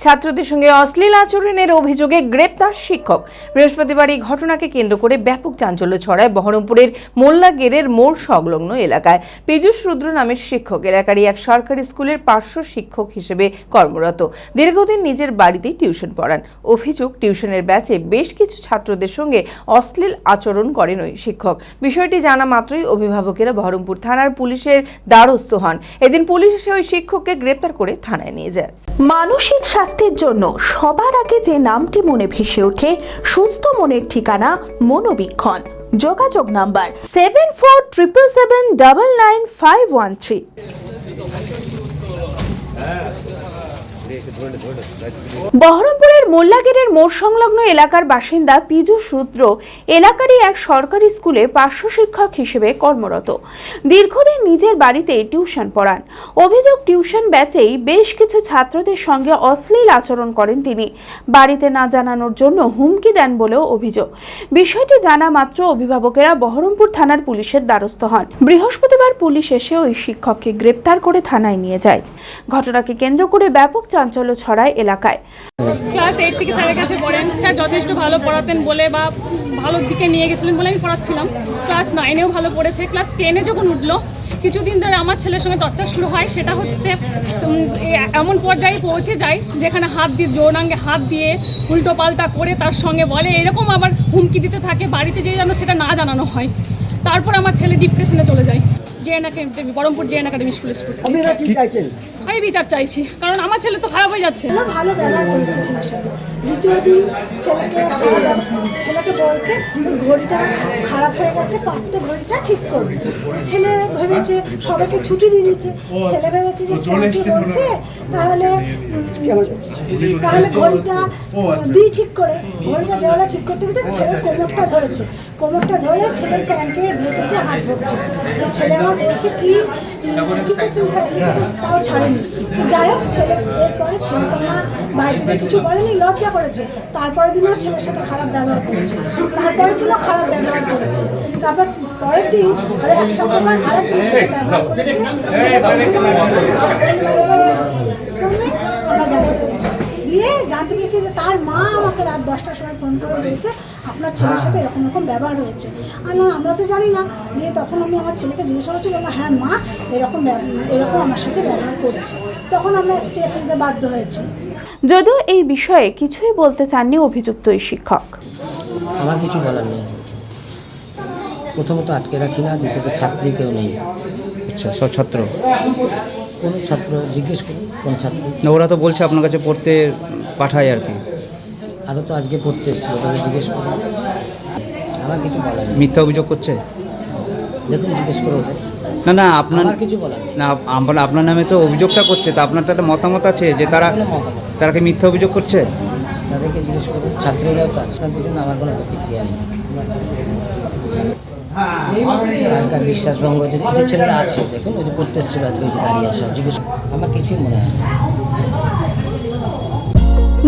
ছাত্রদের সঙ্গে অশ্লীল আচরণের অভিযোগে গ্রেপ্তার শিক্ষক। বৃহস্পতিবার এই ঘটনাকে কেন্দ্র করে ব্যাপক চাঞ্চল্য ছড়ায় বহরমপুরের মোল্লাগেরের মোড় সংলগ্ন এলাকায়। পীযূষ রুদ্র নামের শিক্ষক এলাকারই এক সরকারি স্কুলের পার্শ্ব শিক্ষক হিসেবে কর্মরত। দীর্ঘদিন নিজের বাড়িতেই টিউশন পড়ান। অভিযোগ, টিউশনের ব্যাচে বেশ কিছু ছাত্রদের সঙ্গে অশ্লীল আচরণ করেন ওই শিক্ষক। বিষয়টি জানা মাত্রই অভিভাবকেরা বহরমপুর থানার পুলিশের দ্বারস্থ হন। এদিন পুলিশ এসে ওই শিক্ষককে গ্রেপ্তার করে থানায় নিয়ে যায়। মানসিক স্বাস্থ্যের জন্য সবার আগে যে নামটি মনে ভেসে ওঠে, সুস্থ মনের ঠিকানা মনোবীক্ষণ। যোগাযোগ নাম্বার 7477799513। বহরমপুরের মোল্লাগেরের মোড় সংলগ্ন এলাকার বাসিন্দা পীযূষ রুদ্র এলাকারই এক সরকারি স্কুলে পার্শ্ব শিক্ষক হিসেবে কর্মরত। দীর্ঘদিন নিজের বাড়িতে টিউশন পড়ান। অভিযোগ, টিউশন ব্যাচেই বেশ কিছু ছাত্রদের সঙ্গে অশ্লীল আচরণ করেন তিনি। বাড়িতে না জানানোর জন্য হুমকি দেন বলেও অভিযোগ। বিষয়টি জানা মাত্র অভিভাবকেরা বহরমপুর থানার পুলিশের দ্বারস্থ হন। বৃহস্পতিবার পুলিশ এসে ওই শিক্ষককে গ্রেপ্তার করে থানায় নিয়ে যায়। ঘটনাকে কেন্দ্র করে ব্যাপক চাঞ্চল্য ছড়ায় এলাকায়। ক্লাস 8 থেকে স্যারের কাছে পড়েন। স্যার যথেষ্ট ভালো পড়াতেন বলে বা ভালো দিকে নিয়ে গেছিলেন বলে আমি পড়াচ্ছিলাম। ক্লাস 9-এও ভালো পড়েছে। ক্লাস 10-এ যখন উঠলো, কিছুদিন ধরে আমার ছেলের সঙ্গে টর্চার শুরু হয়। সেটা হচ্ছে এমন পর্যায়ে পৌঁছে যায় যেখানে হাত দিয়ে, যৌনাঙ্গে হাত দিয়ে উল্টো পাল্টা করে তার সঙ্গে বলে, এরকম আবার হুমকি দিতে থাকে। বাড়িতে যেয়ে যেন সেটা না জানানো হয়। তারপর আমার ছেলে ডিপ্রেশনে চলে যায়। JN academy, Baharampur JN academy স্কুলে। আমি বিচার চাইছি, কারণ আমার ছেলে তো খারাপ হয়ে যাচ্ছে। ভালো ব্যবহার করেছে ছেলের সাথে। দ্বিতীয় দিন ছেলেকে বলছে ঘড়িটা খারাপ হয়ে গেছে, পারতে ঘড়িটা ঠিক করবে। ছেলে ভেবেছে সবাইকে ছুটি দিয়ে দিচ্ছে। ছেলে ভেবেছে যে স্যারকে বলছে তাহলে ঘড়িটা দিই ঠিক করে। ঘড়িটা দেওয়ালা ঠিক করতে গেছে, ছেলে কোমরটা ধরে ছেলের প্যান্টের ভেতর দিয়ে হাত ধরছে। ছেলে আমার বলছে কি তাও ছাড়েনি। যাই হোক, ছেলে এরপরে ছেলে তো আমার বাড়িতে কিছু বলেনি, লজ্জা করেছে। তারপরের দিনও ছেলের সাথে খারাপ ব্যবহার করেছে। তারপর পরের দিন এক সপ্তাহ পর আরেকজন ছেলে ব্যবহার করেছে। আমরা জানতে পেরেছি, দিয়ে জানতে পেরেছি যে তার মা আমাকে রাত 10টার সময় ফোন করে বলছে আপনার ছেলের সাথে এরকম ব্যবহার হয়েছে। আর না, আমরা তো জানি না। দিয়ে তখন আমি আমার ছেলেকে জিজ্ঞাসা করছি, বললাম হ্যাঁ মা, এরকম আমার সাথে ব্যবহার করেছে। তখন আমরা স্টেপ নিতে বাধ্য হয়েছি। যদিও এই বিষয়ে কিছুই বলতে চাননি অভিযুক্ত এই শিক্ষক। আমার কিছু বলার নেই। প্রথমত আটকে রাখি না, দ্বিতীয়ত ছাত্রী কেউ নেই। আচ্ছা, সব ছাত্র? কোন ছাত্র জিজ্ঞেস করুন, কোন ছাত্র? না, ওরা তো বলছে আপনার কাছে পড়তে পাঠায় আর কি। আরও তো আজকে পড়তে এসেছিল, তাদের জিজ্ঞেস করুন। আমার কিছু বলার নেই। মিথ্যা অভিযোগ করছে? দেখুন, জিজ্ঞেস করো ওদের। না আপনার কিছু বলার নেই। না, আপনার নামে তো অভিযোগটা করছে, তা আপনার তো একটা মতামত আছে যে তারা কি মিথ্যা অভিযোগ করছে? তাদেরকে জিজ্ঞেস করুন। ছাত্রীরাও তো আছে, তাদের জন্য আমার কোনো প্রতিক্রিয়া নেই। কার বিশ্বাসভঙ্গ হয়েছে, যে ছেলেরা আছে দেখুন, ওই যে পড়তে এসেছিল আজকে দাঁড়িয়ে সব জিজ্ঞেস, আমার কিছুই মনে হয় না।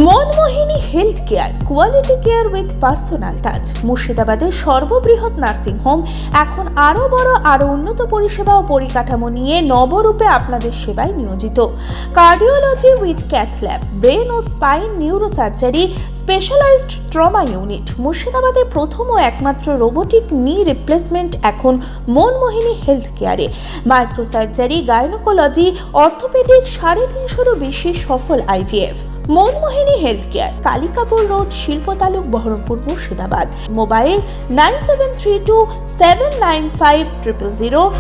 Manmohini health care, quality care with personal touch. মুর্শিদাবাদের সর্ববৃহৎ নার্সিং হোম এখন আরও বড়, আরও উন্নত পরিষেবা ও পরিকাঠামো নিয়ে নবরূপে আপনাদের সেবায় নিয়োজিত। Cardiology with cath lab, brain ও spine neurosurgery, specialised trauma unit. মুর্শিদাবাদে প্রথম ও একমাত্র রোবোটিক নি রিপ্লেসমেন্ট এখন মনমোহিনী হেলথ কেয়ারে। মাইক্রোসার্জারি, গাইনোকোলজি, অর্থোপেডিক, 350-এরও বেশি সফল IVF। Manmohini health care, Kalikapur road, শিল্পতালুক, বহরমপুর, মুর্শিদাবাদ। মোবাইল 9732795000।